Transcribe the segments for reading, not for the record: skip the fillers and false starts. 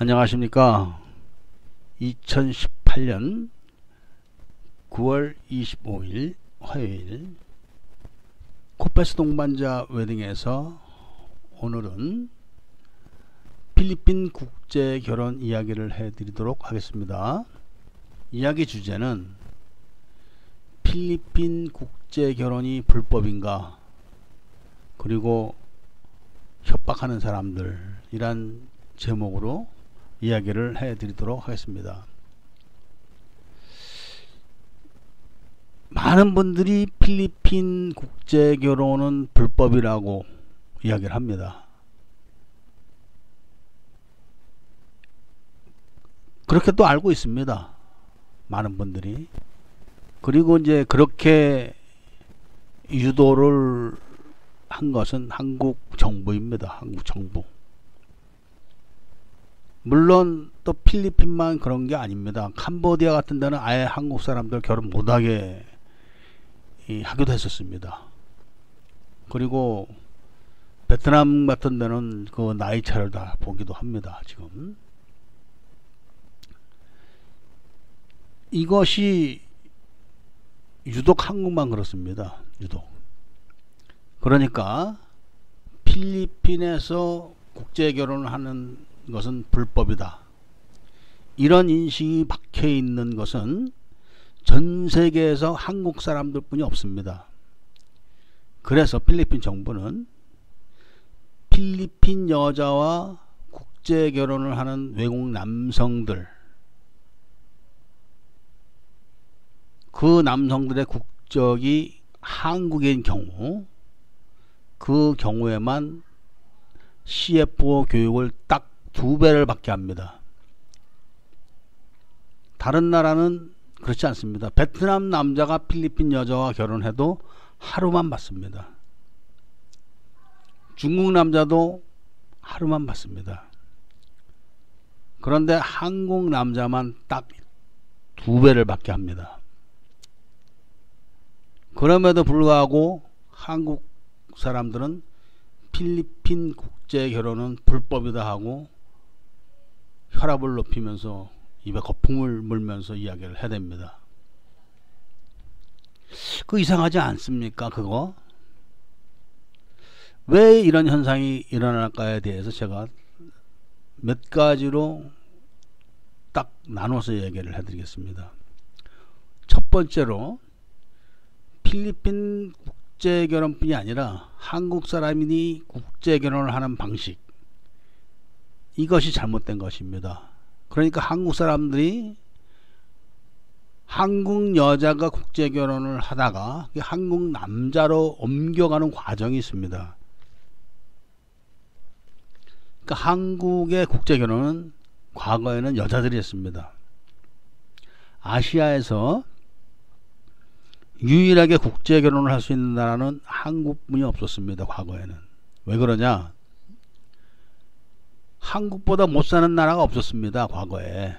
안녕하십니까. 2018년 9월 25일 화요일 코페스 동반자 웨딩에서 오늘은 필리핀 국제 결혼 이야기를 해드리도록 하겠습니다. 이야기 주제는 필리핀 국제 결혼이 불법인가, 그리고 협박하는 사람들, 이란 제목으로 이야기를 해드리도록 하겠습니다. 많은 분들이 필리핀 국제 결혼은 불법이라고 이야기를 합니다. 그렇게 또 알고 있습니다. 많은 분들이. 그리고 이제 그렇게 유도를 한 것은 한국 정부입니다. 한국 정부. 물론 또 필리핀만 그런 게 아닙니다. 캄보디아 같은 데는 아예 한국 사람들 결혼 못하게 하기도 했었습니다. 그리고 베트남 같은 데는 그 나이 차를 다 보기도 합니다. 지금 이것이 유독 한국만 그렇습니다. 유독. 그러니까 필리핀에서 국제 결혼을 하는 것은 불법이다, 이런 인식이 박혀 있는 것은 전 세계에서 한국 사람들 뿐이 없습니다. 그래서 필리핀 정부는 필리핀 여자와 국제 결혼을 하는 외국 남성들, 그 남성들의 국적이 한국인 경우, 그 경우에만 CFO 교육을 딱 2배를 받게 합니다. 다른 나라는 그렇지 않습니다. 베트남 남자가 필리핀 여자와 결혼해도 하루만 받습니다. 중국 남자도 하루만 받습니다. 그런데 한국 남자만 딱 2배를 받게 합니다. 그럼에도 불구하고 한국 사람들은 필리핀 국제 결혼은 불법이다 하고 혈압을 높이면서 입에 거품을 물면서 이야기를 해댑니다. 그 이상하지 않습니까? 그거 왜 이런 현상이 일어날까에 대해서 제가 몇 가지로 딱 나눠서 얘기를 해드리겠습니다. 첫 번째로, 필리핀 국제 결혼뿐이 아니라 한국 사람이 국제 결혼을 하는 방식, 이것이 잘못된 것입니다. 그러니까 한국 사람들이 한국 여자가 국제 결혼을 하다가 한국 남자로 옮겨가는 과정이 있습니다. 그러니까 한국의 국제 결혼은 과거에는 여자들이 했습니다. 아시아에서 유일하게 국제 결혼을 할 수 있는 나라는 한국뿐이 없었습니다. 과거에는. 왜 그러냐? 한국보다 못 사는 나라가 없었습니다. 과거에.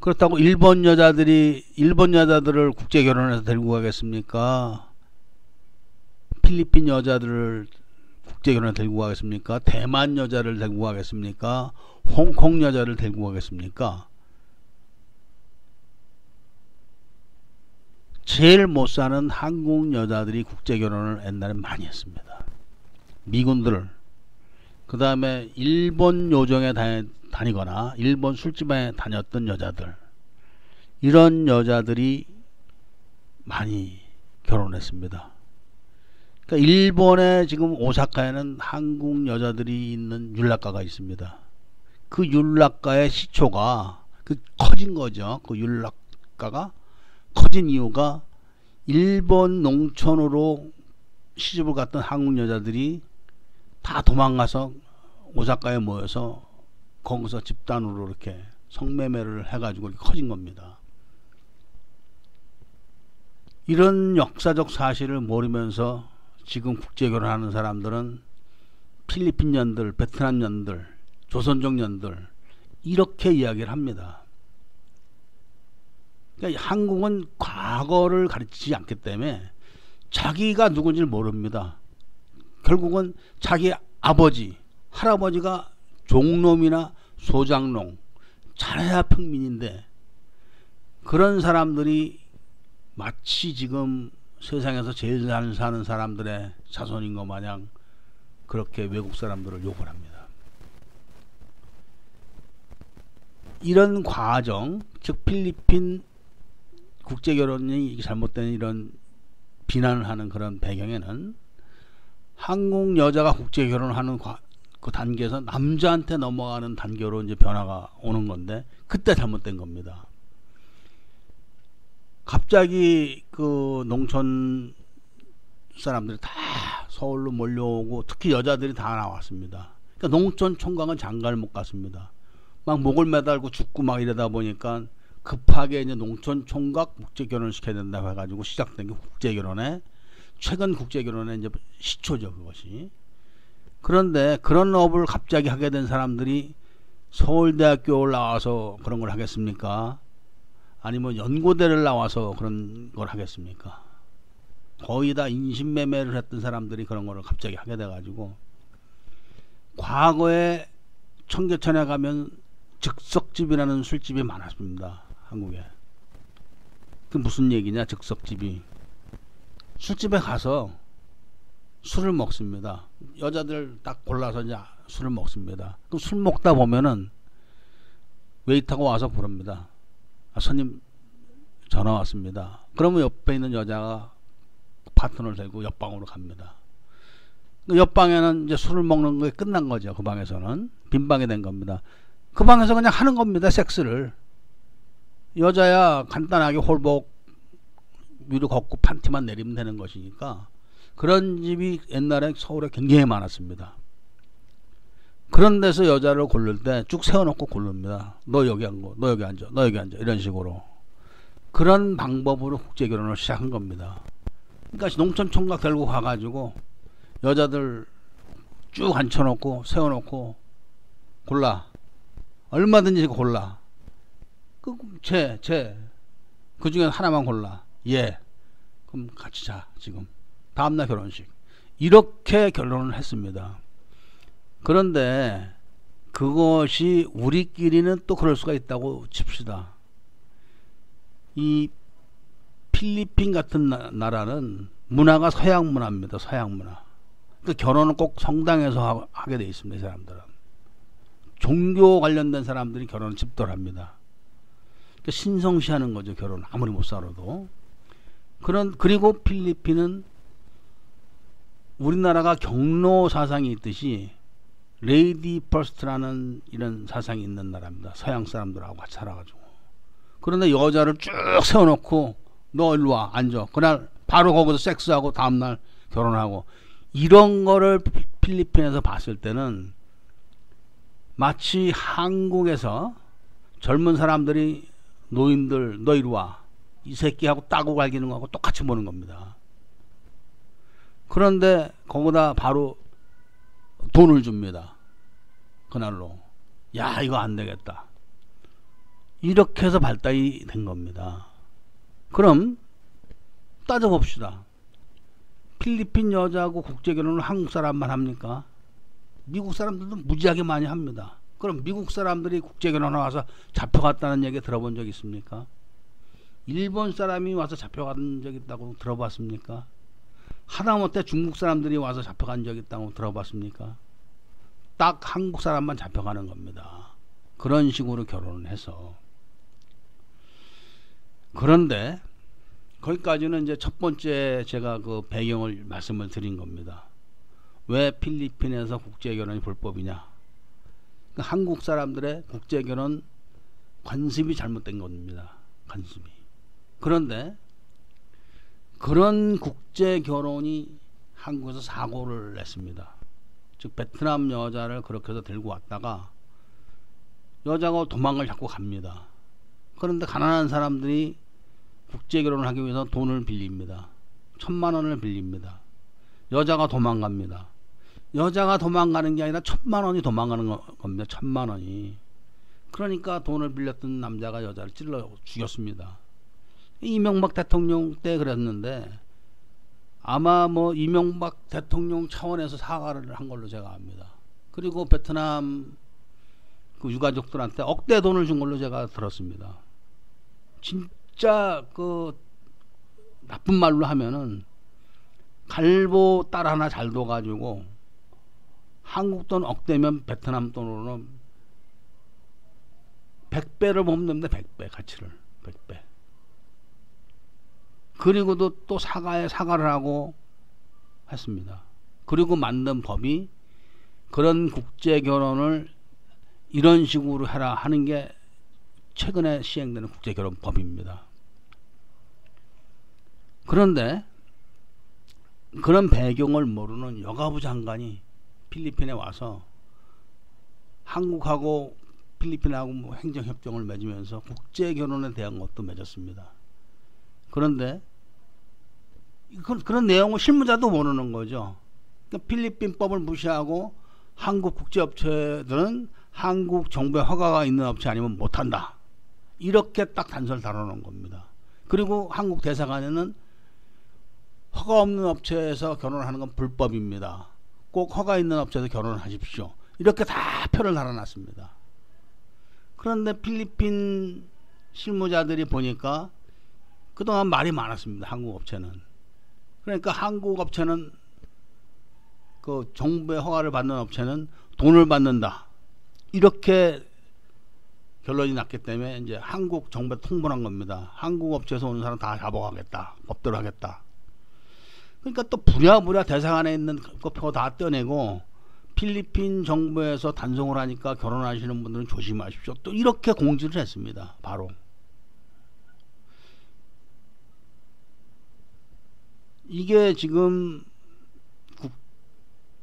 그렇다고 일본 여자들을 국제 결혼해서 데리고 가겠습니까? 필리핀 여자들을 국제 결혼에 데리고 가겠습니까? 대만 여자를 데리고 가겠습니까? 홍콩 여자를 데리고 가겠습니까? 제일 못 사는 한국 여자들이 국제 결혼을 옛날에 많이 했습니다. 미군들, 그 다음에 일본 요정에 다니거나 일본 술집에 다녔던 여자들, 이런 여자들이 많이 결혼했습니다. 그러니까 일본에 지금 오사카에는 한국 여자들이 있는 율락가가 있습니다. 그 율락가의 시초가 커진 거죠. 그 율락가가 커진 이유가 일본 농촌으로 시집을 갔던 한국 여자들이 다 도망가서 오사카에 모여서 거기서 집단으로 이렇게 성매매를 해가지고 이렇게 커진 겁니다. 이런 역사적 사실을 모르면서 지금 국제 결혼하는 사람들은 필리핀 년들, 베트남 년들, 조선족 년들, 이렇게 이야기를 합니다. 그러니까 한국은 과거를 가르치지 않기 때문에 자기가 누군지 모릅니다. 결국은 자기 아버지, 할아버지가 종놈이나 소장농 잘해야 평민인데 그런 사람들이 마치 지금 세상에서 제일 잘 사는 사람들의 자손인 것 마냥 그렇게 외국 사람들을 욕을 합니다. 이런 과정, 즉 필리핀 국제결혼이 잘못된 이런 비난을 하는 그런 배경에는 한국 여자가 국제결혼하는 그 단계에서 남자한테 넘어가는 단계로 이제 변화가 오는 건데 그때 잘못된 겁니다. 갑자기 그 농촌 사람들이 다 서울로 몰려오고 특히 여자들이 다 나왔습니다. 그러니까 농촌 총각은 장가를 못 갔습니다. 막 목을 매달고 죽고 막 이러다 보니까 급하게 이제 농촌 총각 국제결혼을 시켜야 된다고 해가지고 시작된 게 국제결혼의 최근 국제결혼의 이제 시초죠, 그것이. 그런데 그런 업을 갑자기 하게 된 사람들이 서울대학교 나와서 그런 걸 하겠습니까? 아니면 연고대를 나와서 그런 걸 하겠습니까? 거의 다 인신매매를 했던 사람들이 그런 걸 갑자기 하게 돼가지고 과거에 청계천에 가면 즉석집이라는 술집이 많았습니다. 한국에. 그 무슨 얘기냐, 즉석집이. 술집에 가서 술을 먹습니다. 여자들 딱 골라서 이제 술을 먹습니다. 그럼 술 먹다 보면은 웨이터가 와서 부릅니다. 아, 손님 전화 왔습니다. 그러면 옆에 있는 여자가 파트너를 들고 옆방으로 갑니다. 그 옆방에는 이제 술을 먹는 게 끝난 거죠. 그 방에서는 빈방이 된 겁니다. 그 방에서 그냥 하는 겁니다. 섹스를. 여자야 간단하게 홀복 위로 걷고 판티만 내리면 되는 것이니까 그런 집이 옛날에 서울에 굉장히 많았습니다. 그런 데서 여자를 고를 때 쭉 세워놓고 고릅니다. 너 여기 앉고, 너 여기 앉아, 너 여기 앉아, 이런 식으로. 그런 방법으로 국제결혼을 시작한 겁니다. 그러니까 농촌 총각 들고 가가지고 여자들 쭉 앉혀놓고 세워놓고 골라. 얼마든지 골라. 그 중에 하나만 골라. 예. 그럼 같이 자, 지금. 다음날 결혼식. 이렇게 결혼을 했습니다. 그런데 그것이 우리끼리는 또 그럴 수가 있다고 칩시다. 이 필리핀 같은 나라는 문화가 서양 문화입니다. 서양 문화. 그러니까 결혼은 꼭 성당에서 하게 돼 있습니다. 이 사람들은. 종교 관련된 사람들이 결혼을 집도합니다. 그러니까 신성시하는 거죠. 결혼 아무리 못 살아도. 그리고 필리핀은 우리나라가 경로 사상이 있듯이 레이디 퍼스트라는 이런 사상이 있는 나라입니다. 서양 사람들하고 같이 살아가지고. 그런데 여자를 쭉 세워놓고 너 일로 와 앉아. 그날 바로 거기서 섹스하고 다음날 결혼하고 이런 거를 필리핀에서 봤을 때는 마치 한국에서 젊은 사람들이 노인들 너 이리 와 이 새끼하고 따고 갈기는 거하고 똑같이 보는 겁니다. 그런데 거기다 바로 돈을 줍니다. 그날로. 야 이거 안 되겠다. 이렇게 해서 발달이 된 겁니다. 그럼 따져봅시다. 필리핀 여자하고 국제결혼을 한국 사람만 합니까? 미국 사람들도 무지하게 많이 합니다. 그럼 미국 사람들이 국제결혼에 와서 잡혀갔다는 얘기 들어본 적 있습니까? 일본 사람이 와서 잡혀간 적 있다고 들어봤습니까? 하다못해 중국 사람들이 와서 잡혀간 적 있다고 들어봤습니까? 딱 한국 사람만 잡혀가는 겁니다. 그런 식으로 결혼을 해서. 그런데 거기까지는 이제 첫 번째 제가 그 배경을 말씀을 드린 겁니다. 왜 필리핀에서 국제결혼이 불법이냐? 한국 사람들의 국제결혼 관습이 잘못된 겁니다. 관습이. 그런데 그런 국제결혼이 한국에서 사고를 냈습니다. 즉 베트남 여자를 그렇게 해서 들고 왔다가 여자가 도망을 자꾸 갑니다. 그런데 가난한 사람들이 국제결혼을 하기 위해서 돈을 빌립니다. 1,000만 원을 빌립니다. 여자가 도망갑니다. 여자가 도망가는 게 아니라 1,000만 원이 도망가는 겁니다. 1,000만 원이. 그러니까 돈을 빌렸던 남자가 여자를 찔러 죽였습니다. 이명박 대통령 때 그랬는데 아마 뭐 이명박 대통령 차원에서 사과를 한 걸로 제가 압니다. 그리고 베트남 그 유가족들한테 억대 돈을 준 걸로 제가 들었습니다. 진짜 그 나쁜 말로 하면은 갈보 딸 하나 잘 둬가지고 한국 돈 억대면 베트남 돈으로는 100배를 뽑는데 100배 가치를 100배. 그리고도 또 사과를 하고 했습니다. 그리고 만든 법이 그런 국제 결혼을 이런 식으로 해라 하는 게 최근에 시행되는 국제 결혼 법입니다. 그런데 그런 배경을 모르는 여가부 장관이 필리핀에 와서 한국하고 필리핀하고 뭐 행정협정을 맺으면서 국제 결혼에 대한 것도 맺었습니다. 그런데 그런 내용을 실무자도 모르는 거죠. 그러니까 필리핀법을 무시하고 한국 국제업체들은 한국 정부의 허가가 있는 업체 아니면 못한다. 이렇게 딱 단서를 달아놓은 겁니다. 그리고 한국 대사관에는 허가 없는 업체에서 결혼하는 건 불법입니다. 꼭 허가 있는 업체에서 결혼을 하십시오. 이렇게 다 표를 달아놨습니다. 그런데 필리핀 실무자들이 보니까 그동안 말이 많았습니다. 한국 업체는. 그러니까 한국 업체는 그 정부의 허가를 받는 업체는 돈을 받는다. 이렇게 결론이 났기 때문에 이제 한국 정부에 통보를 한 겁니다. 한국 업체에서 오는 사람 다 잡아가겠다. 법대로 하겠다. 그러니까 또 부랴부랴 대사관에 있는 그 표 다 떼내고 필리핀 정부에서 단속을 하니까 결혼하시는 분들은 조심하십시오. 또 이렇게 공지를 했습니다. 바로. 이게 지금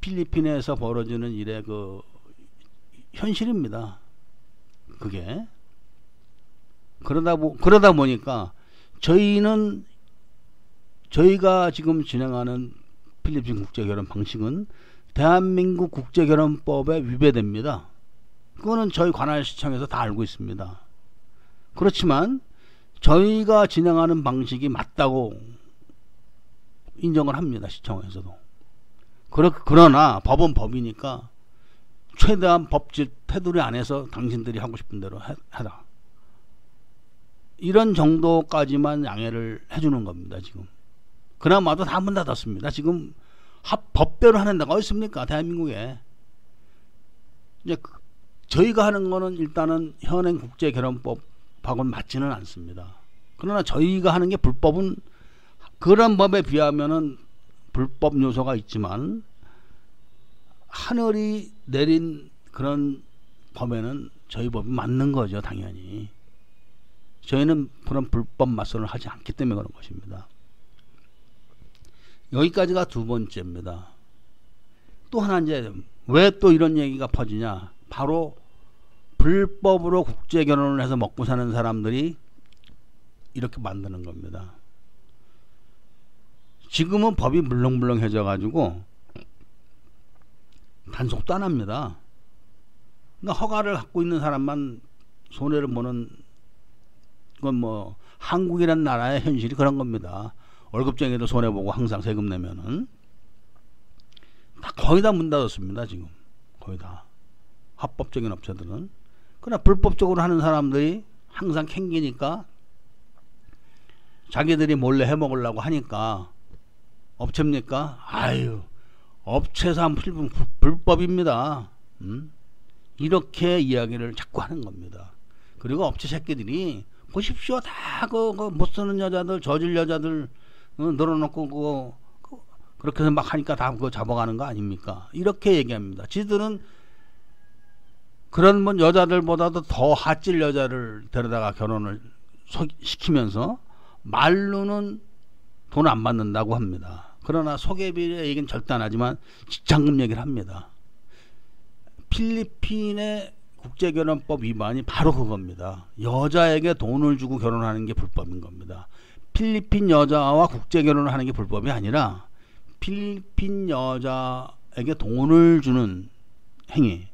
필리핀에서 벌어지는 일의 그 현실입니다. 그게. 그러다 보니까 저희가 지금 진행하는 필리핀 국제결혼 방식은 대한민국 국제결혼법에 위배됩니다. 그거는 저희 관할시청에서 다 알고 있습니다. 그렇지만 저희가 진행하는 방식이 맞다고 인정을 합니다. 시청에서도. 그러나 법은 법이니까 최대한 법적 테두리 안에서 당신들이 하고 싶은 대로 해라. 이런 정도까지만 양해를 해주는 겁니다. 지금. 그나마도 다 문 닫았습니다. 지금 법대로 하는 데가 어디 있습니까? 대한민국에. 이제 저희가 하는 거는 일단은 현행 국제결혼법하고는 맞지는 않습니다. 그러나 저희가 하는 게 불법은 그런 법에 비하면은 불법 요소가 있지만 하늘이 내린 그런 법에는 저희 법이 맞는 거죠. 당연히. 저희는 그런 불법 맞선을 하지 않기 때문에 그런 것입니다. 여기까지가 두 번째입니다. 또 하나 이제 왜 또 이런 얘기가 퍼지냐. 바로 불법으로 국제결혼을 해서 먹고 사는 사람들이 이렇게 만드는 겁니다. 지금은 법이 물렁물렁해져 가지고 단속도 안 합니다. 그러니까 허가를 갖고 있는 사람만 손해를 보는 건 뭐 한국이란 나라의 현실이 그런 겁니다. 월급쟁이도 손해보고 항상 세금 내면은 다 거의 다 문 닫았습니다. 지금 거의 다 합법적인 업체들은. 그러나 불법적으로 하는 사람들이 항상 캥기니까 자기들이 몰래 해먹으려고 하니까 업체입니까? 아유, 업체에서 불법입니다. 이렇게 이야기를 자꾸 하는 겁니다. 그리고 업체 새끼들이 보십시오. 다 못 쓰는 여자들, 저질 여자들 늘어놓고 그렇게 해서 막 하니까 다 그거 잡아가는 거 아닙니까? 이렇게 얘기합니다. 지들은 그런 뭐 여자들보다도 더 핫질 여자를 데려다가 결혼을 시키면서 말로는 돈 안 받는다고 합니다. 그러나 소개비의 얘기는 절대 안 하지만 직장금 얘기를 합니다. 필리핀의 국제결혼법 위반이 바로 그겁니다. 여자에게 돈을 주고 결혼하는 게 불법인 겁니다. 필리핀 여자와 국제결혼을 하는 게 불법이 아니라 필리핀 여자에게 돈을 주는 행위,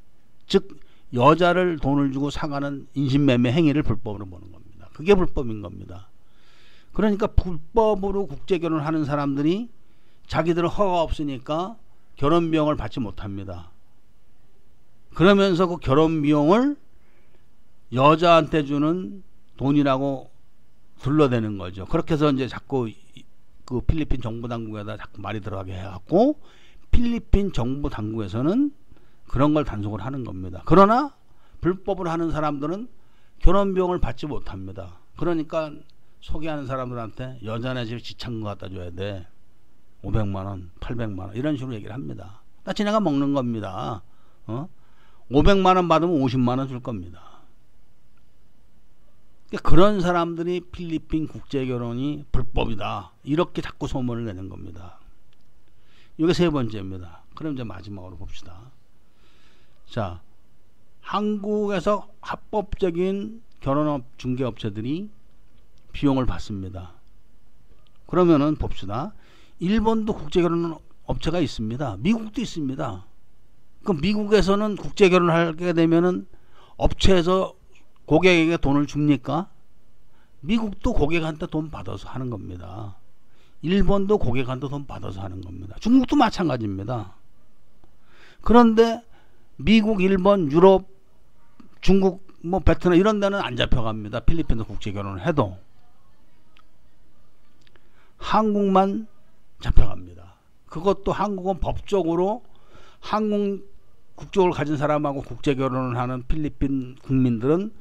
즉 여자를 돈을 주고 사가는 인신매매 행위를 불법으로 보는 겁니다. 그게 불법인 겁니다. 그러니까 불법으로 국제결혼을 하는 사람들이 자기들은 허가 없으니까 결혼 비용을 받지 못합니다. 그러면서 그 결혼 비용을 여자한테 주는 돈이라고 둘러대는 거죠. 그렇게 해서 이제 자꾸 그 필리핀 정부 당국에다 자꾸 말이 들어가게 해갖고 필리핀 정부 당국에서는 그런 걸 단속을 하는 겁니다. 그러나 불법을 하는 사람들은 결혼 비용을 받지 못합니다. 그러니까 소개하는 사람들한테 여자네 집 지참금 갖다 줘야 돼. 500만원, 800만원 이런 식으로 얘기를 합니다. 나 지네가 먹는 겁니다. 500만원 받으면 50만원 줄 겁니다. 그런 사람들이 필리핀 국제결혼이 불법이다 이렇게 자꾸 소문을 내는 겁니다. 이게 세 번째입니다. 그럼 이제 마지막으로 봅시다. 자, 한국에서 합법적인 결혼업 중개업체들이 비용을 받습니다. 그러면은 봅시다. 일본도 국제결혼 업체가 있습니다. 미국도 있습니다. 그럼 미국에서는 국제결혼을 하게 되면은 업체에서 고객에게 돈을 줍니까? 미국도 고객한테 돈 받아서 하는 겁니다. 일본도 고객한테 돈 받아서 하는 겁니다. 중국도 마찬가지입니다. 그런데 미국, 일본, 유럽, 중국, 뭐 베트남 이런 데는 안 잡혀갑니다. 필리핀도 국제결혼을 해도. 한국만 잡혀갑니다. 그것도 한국은 법적으로 한국 국적을 가진 사람하고 국제결혼을 하는 필리핀 국민들은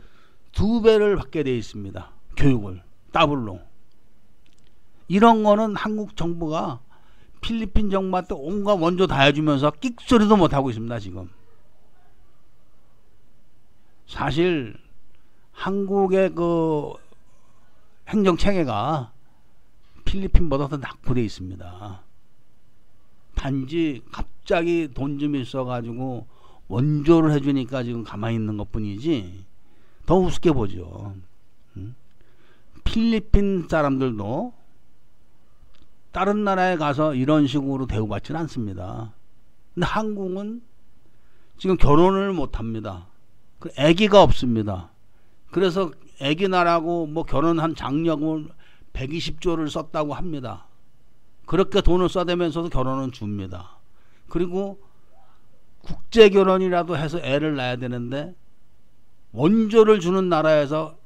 2배를 받게 되어 있습니다. 교육을 더블로. 이런 거는 한국 정부가 필리핀 정부한테 온갖 원조 다 해주면서 끽소리도 못하고 있습니다. 지금 사실 한국의 그 행정체계가 필리핀보다 더 낙후되어 있습니다. 단지 갑자기 돈 좀 있어가지고 원조를 해주니까 지금 가만히 있는 것 뿐이지 더 우습게 보죠. 필리핀 사람들도 다른 나라에 가서 이런 식으로 대우받지는 않습니다. 근데 한국은 지금 결혼을 못합니다. 아기가 없습니다. 그래서 아기 나라고 뭐 결혼한 장려금을 120조를 썼다고 합니다. 그렇게 돈을 써대면서도 결혼은 줍니다. 그리고 국제결혼이라도 해서 애를 낳아야 되는데 원조를 주는 나라에서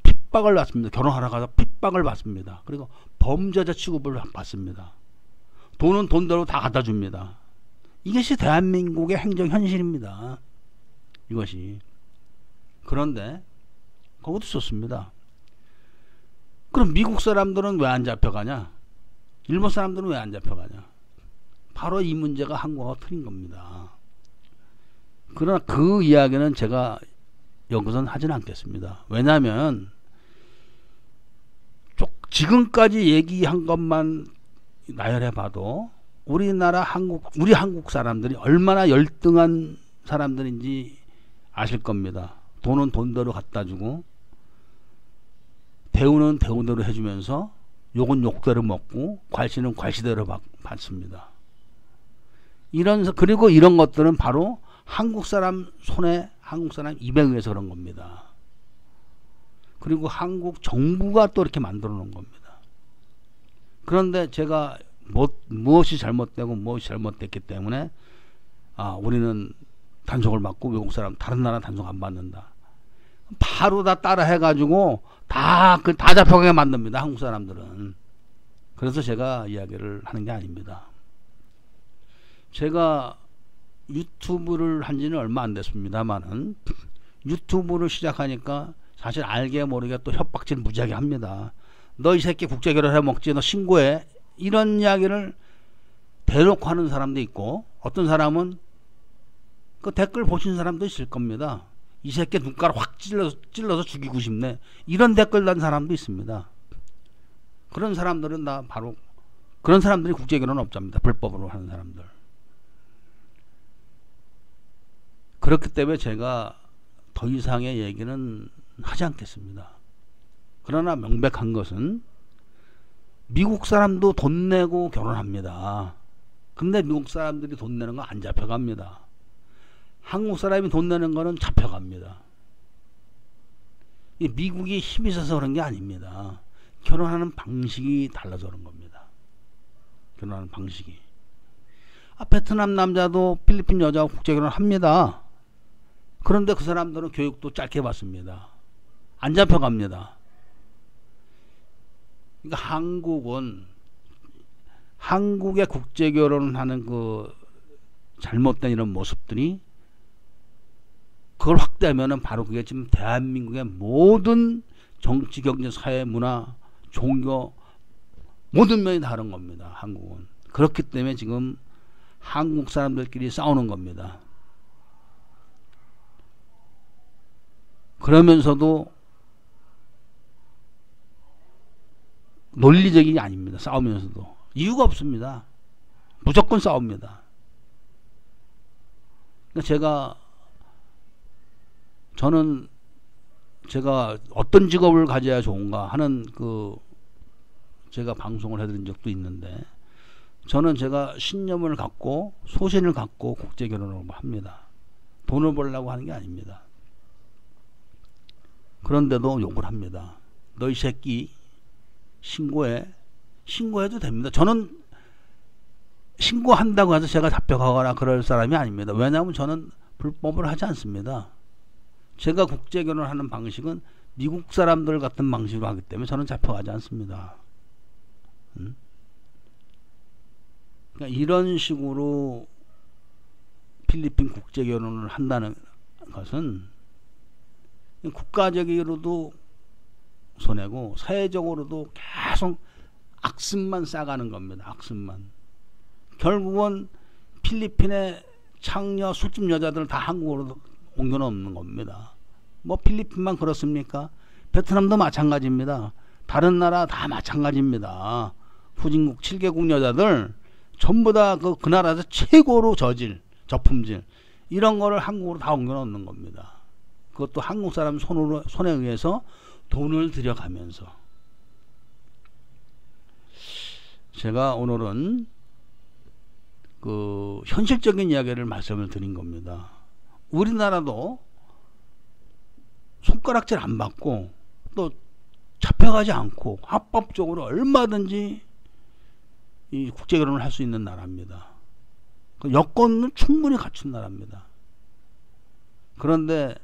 핍박을 받습니다. 결혼하러 가서 핍박을 받습니다. 그리고 범죄자 취급을 받습니다. 돈은 돈대로 다 갖다 줍니다. 이것이 대한민국의 행정 현실입니다. 이것이. 그런데 그것도 좋습니다. 그럼 미국 사람들은 왜 안 잡혀가냐? 일본 사람들은 왜 안 잡혀가냐? 바로 이 문제가 한국하고 틀린 겁니다. 그러나 그 이야기는 제가 여기서는 하지는 않겠습니다. 왜냐하면 지금까지 얘기한 것만 나열해 봐도 우리나라 우리 한국 사람들이 얼마나 열등한 사람들인지 아실 겁니다. 돈은 돈대로 갖다 주고 대우는 대우대로 해주면서 욕은 욕대로 먹고 괄시는 괄시대로 받습니다. 그리고 이런 것들은 바로 한국 사람 손에 한국 사람 입에 의해서 그런 겁니다. 그리고 한국 정부가 또 이렇게 만들어 놓은 겁니다. 그런데 제가 무엇이 잘못되고 무엇이 잘못됐기 때문에 우리는 단속을 받고 외국 사람 다른 나라 단속 안 받는다. 바로 다 따라 해가지고 다 잡혀가게 만듭니다. 한국 사람들은. 그래서 제가 이야기를 하는 게 아닙니다. 제가 유튜브를 한 지는 얼마 안 됐습니다만은 유튜브를 시작하니까 사실 알게 모르게 또 협박질 무지하게 합니다. 너 이 새끼 국제결혼 해먹지, 너 신고해, 이런 이야기를 대놓고 하는 사람도 있고, 어떤 사람은 그 댓글 보신 사람도 있을 겁니다. 이 새끼 눈가를 확 찔러서 죽이고 싶네, 이런 댓글 단 사람도 있습니다. 그런 사람들은 그런 사람들이 국제결혼 업자입니다. 불법으로 하는 사람들. 그렇기 때문에 제가 더 이상의 얘기는 하지 않겠습니다. 그러나 명백한 것은 미국 사람도 돈 내고 결혼합니다. 근데 미국 사람들이 돈 내는 거 안 잡혀갑니다. 한국 사람이 돈 내는 거는 잡혀갑니다. 미국이 힘이 있어서 그런 게 아닙니다. 결혼하는 방식이 달라서 그런 겁니다. 결혼하는 방식이. 베트남 남자도 필리핀 여자하고 국제결혼 합니다. 그런데 그 사람들은 교육도 짧게 받습니다. 안 잡혀갑니다. 그러니까 한국은 한국의 국제 결혼하는 그 잘못된 이런 모습들이 그걸 확대하면은 바로 그게 지금 대한민국의 모든 정치, 경제, 사회, 문화, 종교 모든 면이 다른 겁니다. 한국은. 그렇기 때문에 지금 한국 사람들끼리 싸우는 겁니다. 그러면서도 논리적이 아닙니다. 싸우면서도. 이유가 없습니다. 무조건 싸웁니다. 그러니까 저는 제가 어떤 직업을 가져야 좋은가 하는 제가 방송을 해드린 적도 있는데, 저는 제가 신념을 갖고 소신을 갖고 국제 결혼을 합니다. 돈을 벌려고 하는 게 아닙니다. 그런데도 욕을 합니다. 너 이 새끼 신고해도 됩니다. 저는 신고한다고 해서 제가 잡혀가거나 그럴 사람이 아닙니다. 왜냐하면 저는 불법을 하지 않습니다. 제가 국제 결혼하는 방식은 미국 사람들 같은 방식으로 하기 때문에 저는 잡혀가지 않습니다. 그러니까 이런 식으로 필리핀 국제 결혼을 한다는 것은 국가적으로도 손해고 사회적으로도 계속 악습만 싸가는 겁니다. 악습만. 결국은 필리핀의 창녀 술집 여자들 다 한국으로 옮겨놓는 겁니다. 뭐 필리핀만 그렇습니까? 베트남도 마찬가지입니다. 다른 나라 다 마찬가지입니다. 후진국 7개국 여자들 전부 다 그 나라에서 최고로 저품질 이런 거를 한국으로 다 옮겨놓는 겁니다. 그것도 한국 사람 손에 의해서 돈을 들여가면서. 제가 오늘은 현실적인 이야기를 말씀을 드린 겁니다. 우리나라도 손가락질 안 받고 또 잡혀가지 않고 합법적으로 얼마든지 이 국제결혼을 할 수 있는 나라입니다. 여건은 충분히 갖춘 나라입니다. 그런데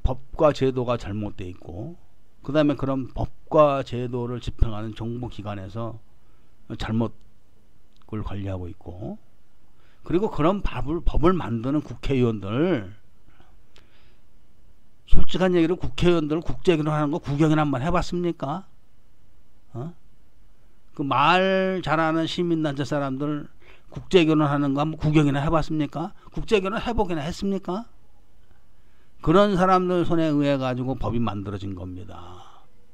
법과 제도가 잘못되어 있고, 그 다음에 그런 법과 제도를 집행하는 정부기관에서 잘못을 관리하고 있고, 그리고 그런 법을 만드는 국회의원들, 솔직한 얘기로 국회의원들 국제결혼하는 거 구경이나 한번 해봤습니까? 그 말 잘하는 시민단체 사람들 국제결혼하는 거 한번 구경이나 해봤습니까? 국제결혼 해보기나 했습니까? 그런 사람들 손에 의해 가지고 법이 만들어진 겁니다.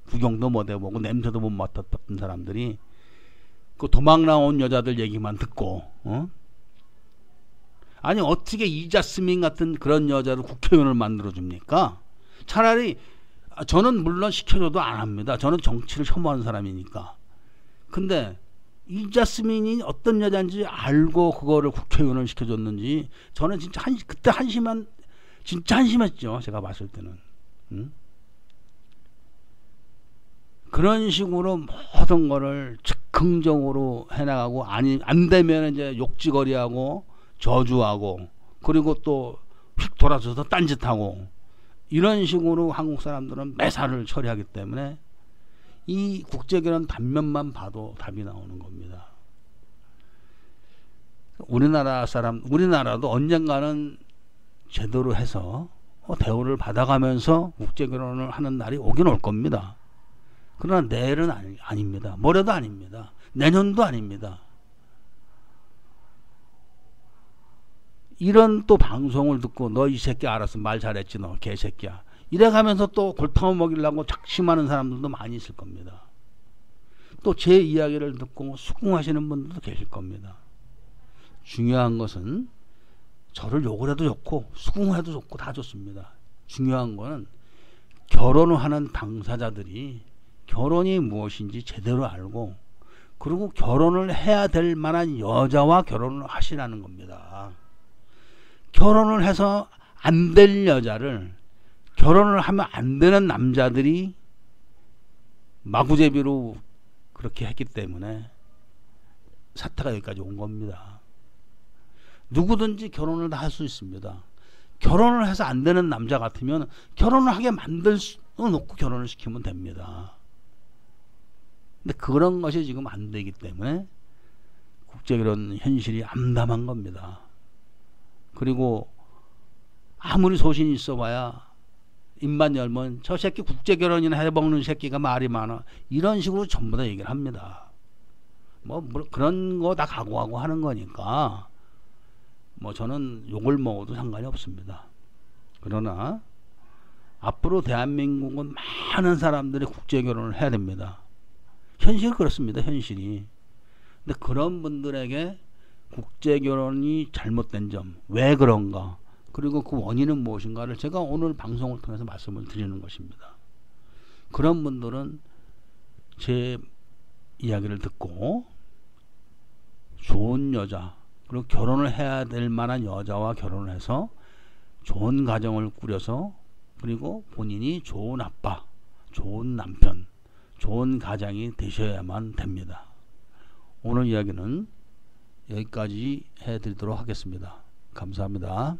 구경도 못 해보고 냄새도 못 맡았던 사람들이 그 도망 나온 여자들 얘기만 듣고, 아니 어떻게 이자스민 같은 그런 여자를 국회의원을 만들어 줍니까? 차라리 저는 물론 시켜줘도 안 합니다. 저는 정치를 혐오하는 사람이니까. 근데 이자스민이 어떤 여자인지 알고 그거를 국회의원을 시켜줬는지 저는 진짜 그때 진짜 한심했죠. 제가 봤을 때는. 그런 식으로 모든 거를 즉흥적으로 해나가고, 안 되면 이제 욕지거리하고 저주하고, 그리고 또 휙 돌아서서 딴짓하고, 이런 식으로 한국 사람들은 매사를 처리하기 때문에 이 국제결혼 단면만 봐도 답이 나오는 겁니다. 우리나라도 언젠가는 제대로 해서 대우를 받아가면서 국제결혼을 하는 날이 오긴 올 겁니다. 그러나 내일은 아닙니다. 모레도 아닙니다. 내년도 아닙니다. 이런 또 방송을 듣고 너 이 새끼 알아서 말 잘했지 너 개새끼야 이래가면서 또 골탕을 먹이려고 작심하는 사람들도 많이 있을 겁니다. 또 제 이야기를 듣고 수긍하시는 분들도 계실 겁니다. 중요한 것은 저를 욕을 해도 좋고 수긍해도 좋고 다 좋습니다. 중요한 거는 결혼을 하는 당사자들이 결혼이 무엇인지 제대로 알고, 그리고 결혼을 해야 될 만한 여자와 결혼을 하시라는 겁니다. 결혼을 해서 안 될 여자를, 결혼을 하면 안 되는 남자들이 마구제비로 그렇게 했기 때문에 사태가 여기까지 온 겁니다. 누구든지 결혼을 다 할 수 있습니다. 결혼을 해서 안 되는 남자 같으면 결혼을 하게 만들 수 놓고 결혼을 시키면 됩니다. 근데 그런 것이 지금 안 되기 때문에 국제결혼 현실이 암담한 겁니다. 그리고 아무리 소신이 있어봐야 입만 열면 저 새끼 국제결혼이나 해먹는 새끼가 말이 많아, 이런 식으로 전부 다 얘기를 합니다. 뭐 그런 거 다 각오하고 하는 거니까 뭐 저는 욕을 먹어도 상관이 없습니다. 그러나 앞으로 대한민국은 많은 사람들이 국제결혼을 해야 됩니다. 현실은 그렇습니다. 현실이. 근데 그런 분들에게 국제결혼이 잘못된 점, 왜 그런가, 그리고 그 원인은 무엇인가를 제가 오늘 방송을 통해서 말씀을 드리는 것입니다. 그런 분들은 제 이야기를 듣고 좋은 여자, 그리고 결혼을 해야 될 만한 여자와 결혼을 해서 좋은 가정을 꾸려서, 그리고 본인이 좋은 아빠, 좋은 남편, 좋은 가장이 되셔야만 됩니다. 오늘 이야기는 여기까지 해드리도록 하겠습니다. 감사합니다.